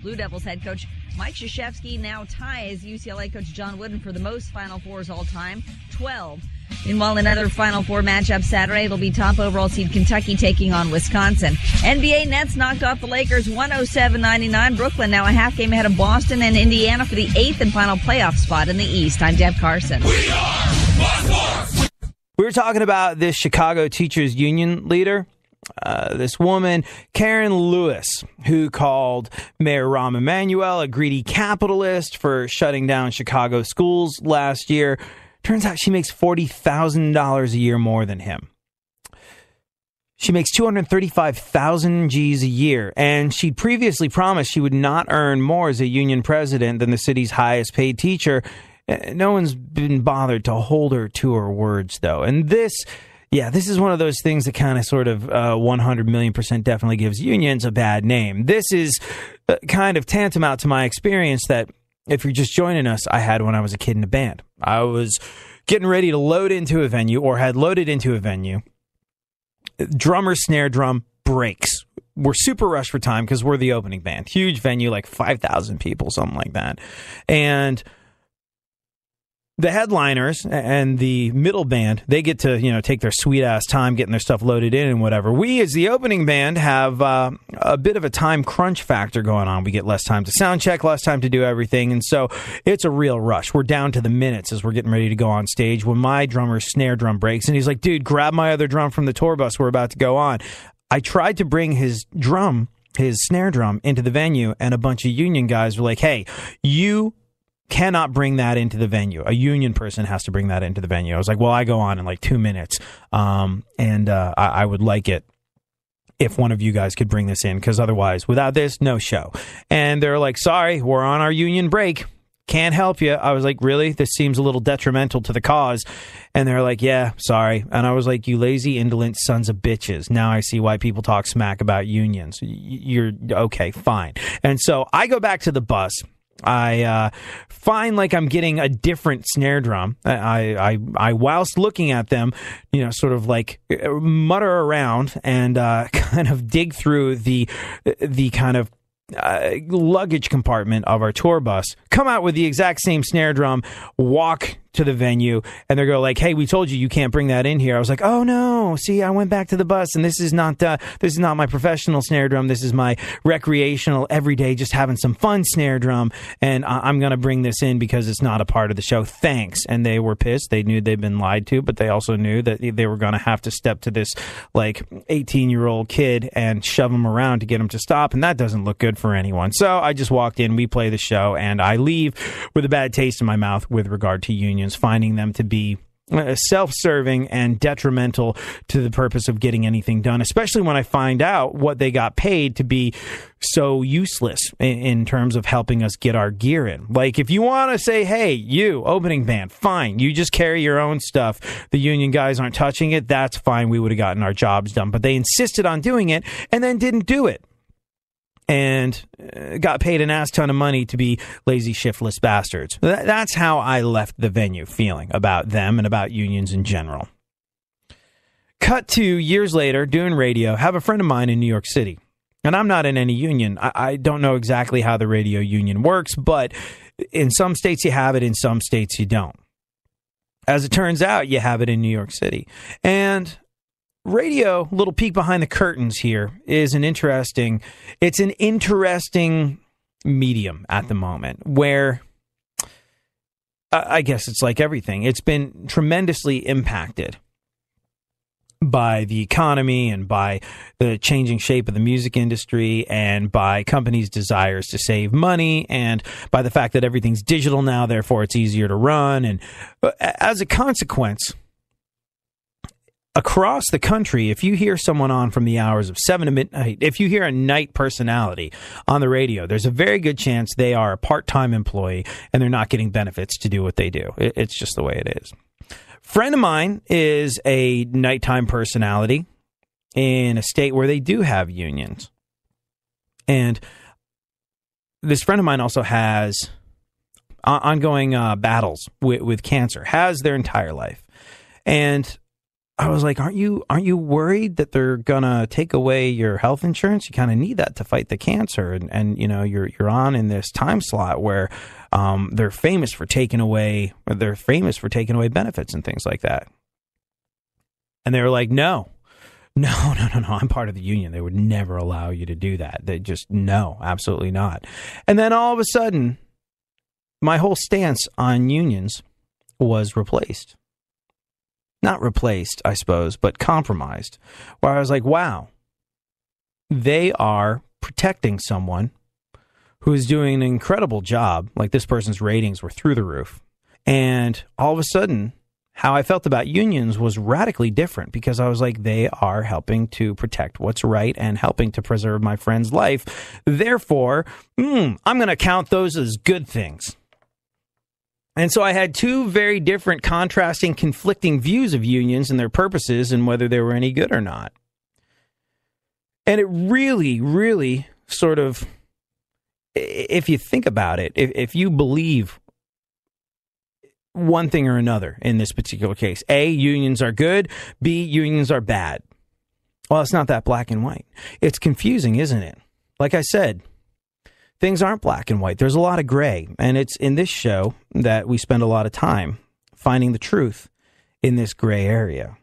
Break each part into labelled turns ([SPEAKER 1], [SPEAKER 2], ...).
[SPEAKER 1] Blue Devils head coach Mike Krzyzewski now ties UCLA coach John Wooden for the most Final Fours all time, 12. Meanwhile, another Final Four matchup Saturday. It'll be top overall seed Kentucky taking on Wisconsin. NBA Nets knocked off the Lakers 107-99. Brooklyn now a half game ahead of Boston and Indiana for the 8th and final playoff spot in the East. I'm Deb Carson.
[SPEAKER 2] We were talking about this Chicago Teachers Union leader, this woman, Karen Lewis, who called Mayor Rahm Emanuel a greedy capitalist for shutting down Chicago schools last year. Turns out she makes $40,000 a year more than him. She makes 235,000 G's a year, and she'd previously promised she would not earn more as a union president than the city's highest paid teacher. No one's been bothered to hold her to her words, though. And this is one of those things that kind of sort of 100 million % definitely gives unions a bad name. This is kind of tantamount to my experience that, if you're just joining us, I had when I was a kid in a band. I was getting ready to load into a venue, or had loaded into a venue. Drummer, snare drum, breaks. We're super rushed for time because we're the opening band. Huge venue, like 5,000 people, something like that. And the headliners and the middle band, they get to, take their sweet-ass time getting their stuff loaded in and whatever. We, as the opening band, have a bit of a time crunch factor going on. We get less time to sound check, less time to do everything, and so it's a real rush. We're down to the minutes as we're getting ready to go on stage when my drummer's snare drum breaks, and he's like, dude, grab my other drum from the tour bus. We're about to go on. I tried to bring his snare drum, into the venue, and a bunch of union guys were like, hey, you cannot bring that into the venue. A union person has to bring that into the venue. I was like, well, I go on in like 2 minutes. I would like it if one of you guys could bring this in, because otherwise, without this, no show. And they're like, sorry, we're on our union break. Can't help you. I was like, really? This seems a little detrimental to the cause. And they're like, yeah, sorry. And I was like, you lazy, indolent sons of bitches. Now I see why people talk smack about unions. You're okay, fine. And so I go back to the bus. I find like I'm getting a different snare drum. I whilst looking at them, sort of like mutter around and kind of dig through the kind of luggage compartment of our tour bus, come out with the exact same snare drum, walk to the venue, and they go like, hey, we told you can't bring that in here. I was like, oh no, see, I went back to the bus, and this is not my professional snare drum. This is my recreational, everyday, just having some fun snare drum, and I'm going to bring this in because it's not a part of the show. Thanks. And they were pissed. They knew they'd been lied to, but they also knew that they were going to have to step to this like 18-year-old kid and shove him around to get him to stop, and that doesn't look good for anyone. So I just walked in, we play the show, and I leave with a bad taste in my mouth with regard to unions, finding them to be self-serving and detrimental to the purpose of getting anything done, especially when I find out what they got paid to be so useless in terms of helping us get our gear in. Like, if you want to say, hey, you, opening band, fine, you just carry your own stuff, the union guys aren't touching it, that's fine, we would have gotten our jobs done. But they insisted on doing it and then didn't do it. And got paid an ass ton of money to be lazy, shiftless bastards. That's how I left the venue feeling about them and about unions in general. Cut to years later, doing radio, have a friend of mine in New York City. And I'm not in any union. I don't know exactly how the radio union works, but in some states you have it, in some states you don't. As it turns out, you have it in New York City. And radio, little peek behind the curtains here, is an interesting medium at the moment where I guess it's like everything. It's been tremendously impacted by the economy and by the changing shape of the music industry and by companies' desires to save money and by the fact that everything's digital now, therefore it's easier to run. And as a consequence, across the country, if you hear someone on from the hours of 7 to midnight, if you hear a night personality on the radio, there's a very good chance they are a part-time employee and they're not getting benefits to do what they do. It's just the way it is. Friend of mine is a nighttime personality in a state where they do have unions. And this friend of mine also has ongoing battles with cancer, has their entire life. And I was like, aren't you worried that they're gonna take away your health insurance? You kind of need that to fight the cancer, and you know you're on in this time slot where they're famous for taking away benefits and things like that. And they were like, no, I'm part of the union. They would never allow you to do that. They just, no, absolutely not. And then all of a sudden, my whole stance on unions was replaced. Not replaced, I suppose, but compromised. Where I was like, wow, they are protecting someone who is doing an incredible job. Like, this person's ratings were through the roof. And all of a sudden, how I felt about unions was radically different, because I was like, they are helping to protect what's right and helping to preserve my friend's life. Therefore, I'm going to count those as good things. And so I had two very different, contrasting, conflicting views of unions and their purposes and whether they were any good or not. And it really, really sort of, if you think about it, if you believe one thing or another in this particular case, A, unions are good, B, unions are bad. Well, it's not that black and white. It's confusing, isn't it? Like I said, things aren't black and white. There's a lot of gray. And it's in this show that we spend a lot of time finding the truth in this gray area.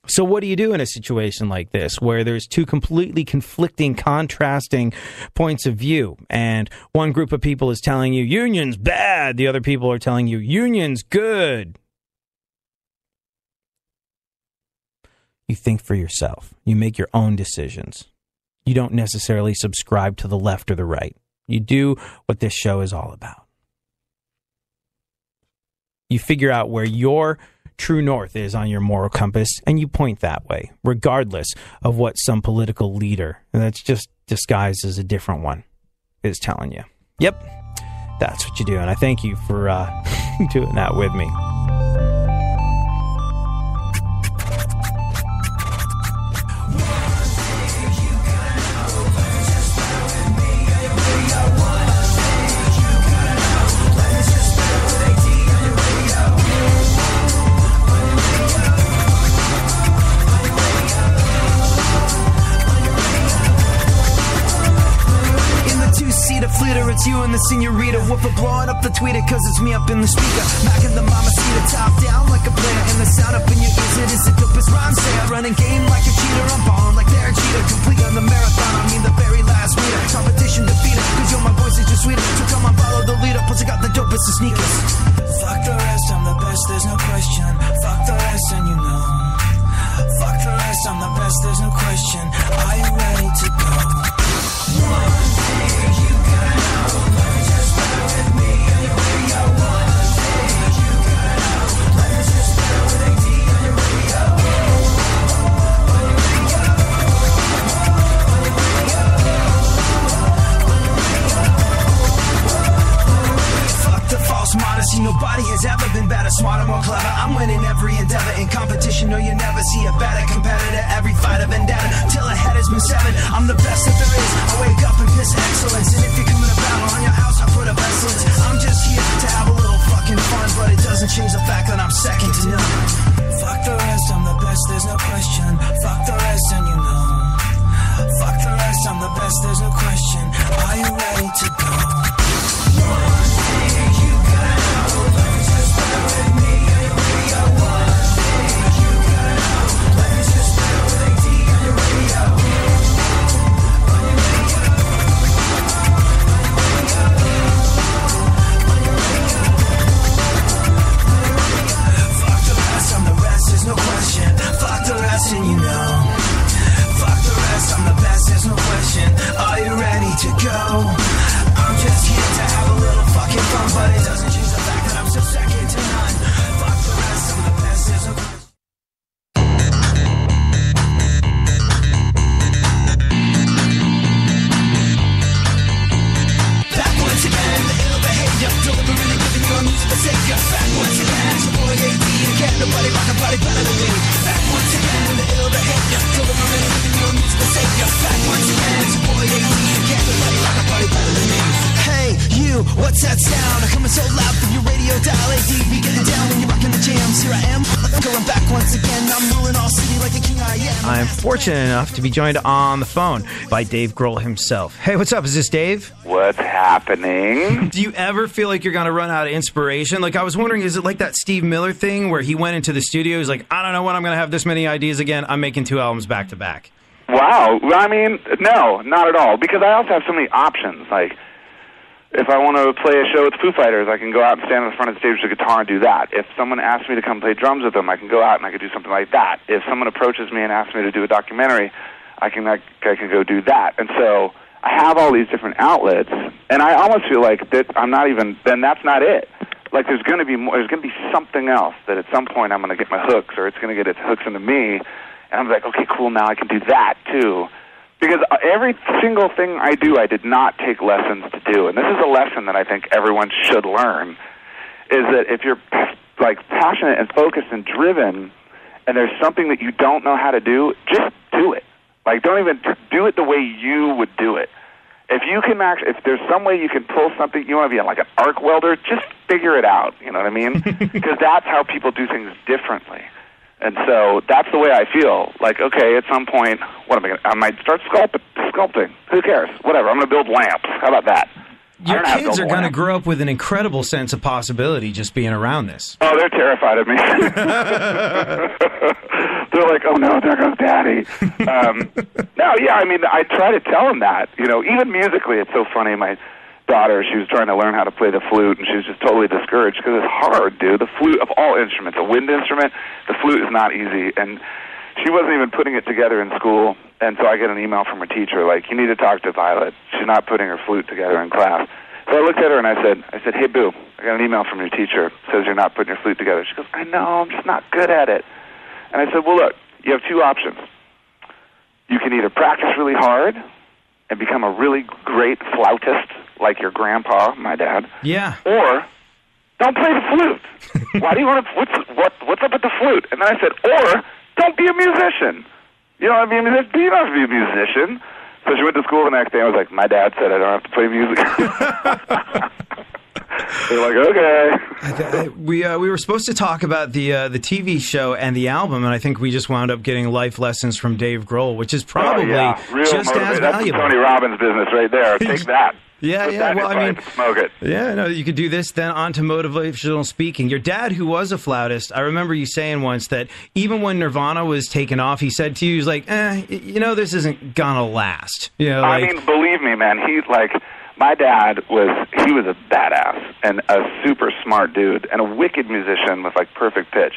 [SPEAKER 2] So what do you do in a situation like this, where there's two completely conflicting, contrasting points of view? And one group of people is telling you union's bad. The other people are telling you union's good. You think for yourself. You make your own decisions. You don't necessarily subscribe to the left or the right. You do what this show is all about. You figure out where your true north is on your moral compass, and you point that way, regardless of what some political leader that's just disguised as a different one is telling you. Yep, that's what you do, and I thank you for doing that with me.
[SPEAKER 3] It's you and the senorita, woofer blowing up the tweeter, cause it's me up in the speaker, knocking the mama seat top down like a player, and the sound up in your ears, it is the dopest rhyme say. I run a game like a cheater, I'm balling like they're a cheater, complete on the marathon, I mean the very last meter, competition defeated, cause yo, my voice is just sweeter, so come on, follow the leader, plus I got the dopest of sneakers. Fuck the rest, I'm the best, there's no question, fuck the rest and you know, fuck the rest, I'm the best, there's no question, are you ready to go? One thing you gotta know, let me just bear with me, and your radio. One thing you gotta know, let me just bear with AD on your radio. On your radio. On your radio. On your radio. Fuck the false modesty, nobody has ever been better, smarter, more clever. I'm winning every endeavor in competition, no, you never see a better competitor. Every fight of vendetta, till a head has been severed. I'm the best that there is. I wake up and piss excellence, and if you're coming to battle on your house, I put up excellence. I'm just here to have a little fucking fun, but it doesn't change the fact that I'm second to none. Fuck the rest, I'm the best, there's no question. Fuck the rest, and you know. Fuck the rest, I'm the best, there's no question. Are you ready to go? One thing you gotta know, let me just bear with me, and your radio. One thing you gotta know, let me just bear with AD on your radio. On your radio. On your radio. Fuck the rest, I'm the rest, there's no question. Fuck the rest and you know. Fuck the rest, I'm the best, there's no question. Are you ready to go? I'm just here to have a little fucking fun, but it doesn't change the fact that I'm so second to none. Fuck the rest, I'm the best, there's no question. Back once again, the ill behavior, delivering and giving you a musical savior. Back once again, it's your boy AD again, nobody rock a party better than me. Back once again, the ill behavior, delivering and giving you a musical savior. Back once again, it's your boy AD again, nobody rock a party better than me. what's that sound? I'm coming so loud from your radio dial. ADV getting down when you're rocking the jams. Here I am, going back once again. I'm ruling all city like the king I am.
[SPEAKER 2] I'm fortunate enough to be joined on the phone by Dave Grohl himself. Hey, what's up? Is this Dave?
[SPEAKER 4] What's happening?
[SPEAKER 2] Do you ever feel like you're going to run out of inspiration? Like, I was wondering, is it like that Steve Miller thing where he went into the studio, he's like, I don't know when I'm going to have this many ideas again. I'm making 2 albums back to back.
[SPEAKER 4] Wow. I mean, no, not at all. Because I also have so many options. Like, if I want to play a show with Foo Fighters, I can go out and stand in the front of the stage with a guitar and do that. If someone asks me to come play drums with them, I can go out and I can do something like that. If someone approaches me and asks me to do a documentary, I can go do that. And so I have all these different outlets, and I almost feel like that then that's not it. Like, there's going to be more, there's going to be something else that at some point I'm going to get my hooks, or it's going to get its hooks into me, and I'm like, okay, cool, now I can do that too. Because every single thing I do, I did not take lessons to do. And this is a lesson that I think everyone should learn, is that if you're, like, passionate and focused and driven, and there's something that you don't know how to do, just do it. Like, don't even do it the way you would do it. If you can if there's some way you can pull something, you want to be like an arc welder, just figure it out, you know what I mean? Because that's how people do things differently. And so that's the way I feel. Like, okay, at some point, I might start sculpting. Who cares? Whatever. I'm going to build lamps. How about that?
[SPEAKER 2] Your kids are going to grow up with an incredible sense of possibility just being around this.
[SPEAKER 4] Oh, they're terrified of me. They're like, oh no, there goes Daddy. No, yeah, I mean, I try to tell them that. You know, even musically, it's so funny. My daughter, she was trying to learn how to play the flute, and she was just totally discouraged because it's hard, dude. The flute, of all instruments, a wind instrument, the flute is not easy. And she wasn't even putting it together in school, and so I get an email from her teacher, like, you need to talk to Violet. She's not putting her flute together in class. So I looked at her and I said, hey, Boo, I got an email from your teacher. It says you're not putting your flute together. She goes, I know, I'm just not good at it. And I said, well, look, you have 2 options. You can either practice really hard and become a really great flautist, like your grandpa, my dad.
[SPEAKER 2] Yeah.
[SPEAKER 4] Or don't play the flute. Why do you want to? What's up with the flute? And then I said, or don't be a musician. You don't have to be a musician. You don't have to be a musician. So she went to school the next day. I was like, my dad said I don't have to play music. They're like, okay.
[SPEAKER 2] We were supposed to talk about the TV show and the album, and I think we just wound up getting life lessons from Dave Grohl, which is probably just as valuable.
[SPEAKER 4] That's Tony Robbins' business right there. Take that.
[SPEAKER 2] Yeah. Well, I mean,
[SPEAKER 4] smoke it.
[SPEAKER 2] Yeah, no, you could do this, then on to motivational speaking. Your dad, who was a flautist, I remember you saying once that even when Nirvana was taken off, he said to you, he was like, this isn't gonna last. You know,
[SPEAKER 4] I mean, believe me, man, he's like, my dad was a badass and a super smart dude and a wicked musician with, like, perfect pitch.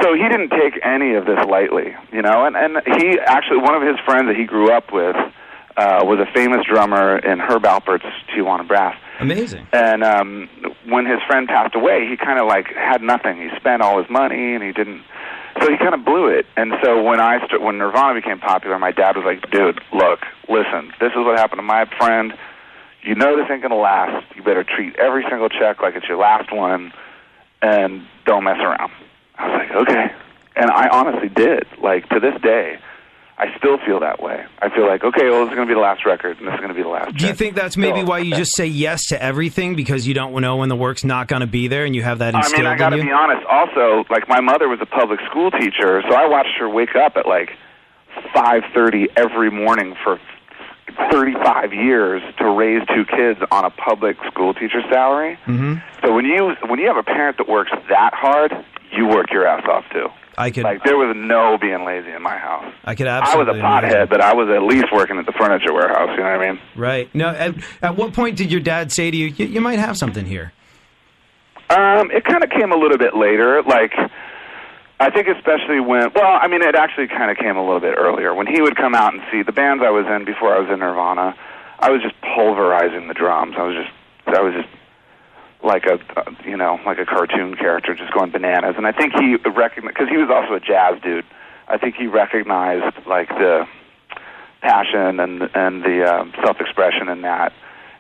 [SPEAKER 4] So he didn't take any of this lightly, you know, and he actually, one of his friends that he grew up with, was a famous drummer in Herb Alpert's Tijuana Brass.
[SPEAKER 2] Amazing.
[SPEAKER 4] And when his friend passed away, he kind of, like, had nothing. He spent all his money, and he kind of blew it. And so when Nirvana became popular, my dad was like, dude, look, listen, this is what happened to my friend. You know this ain't going to last. You better treat every single check like it's your last one, and don't mess around. I was like, okay. And I honestly did. Like, to this day, I still feel that way. I feel like, okay, well, this is going to be the last record, and this is going to be the last
[SPEAKER 2] Do you think that's maybe why you just say yes to everything, because you don't know when the work's not going to be there, and you have that instilled in you?
[SPEAKER 4] I got to be honest. Also, like, my mother was a public school teacher, so I watched her wake up at, like, 5:30 every morning for 35 years to raise 2 kids on a public school teacher salary.
[SPEAKER 2] Mm-hmm.
[SPEAKER 4] So when you have a parent that works that hard, you work your ass off too. There was no being lazy in my house.
[SPEAKER 2] I could absolutely.
[SPEAKER 4] I was a pothead, but I was at least working at the furniture warehouse. You know what I mean?
[SPEAKER 2] Right. Now, at what point did your dad say to you, "You might have something here"?
[SPEAKER 4] It kind of came a little bit later. Like, I think especially it actually kind of came a little bit earlier. When he would come out and see the bands I was in before I was in Nirvana, I was just pulverizing the drums. I was just like a cartoon character, just going bananas. And I think he recognized, because he was also a jazz dude, I think he recognized, like, the passion and the self-expression in that.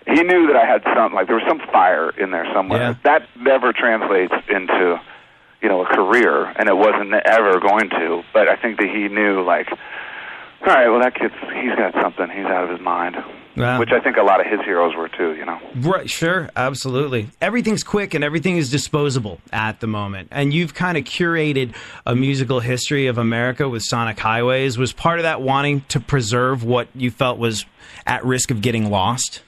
[SPEAKER 4] He knew that I had there was some fire in there somewhere.
[SPEAKER 2] Yeah.
[SPEAKER 4] That never translates into, a career, and it wasn't ever going to. But I think that he knew, like, all right, well, that kid's, he's got something. He's out of his mind.
[SPEAKER 2] Wow.
[SPEAKER 4] which I think a lot of his heroes were too, you know.
[SPEAKER 2] Right, sure, absolutely. Everything's quick and everything is disposable at the moment. And you've kind of curated a musical history of America with Sonic Highways. Was part of that wanting to preserve what you felt was at risk of getting lost?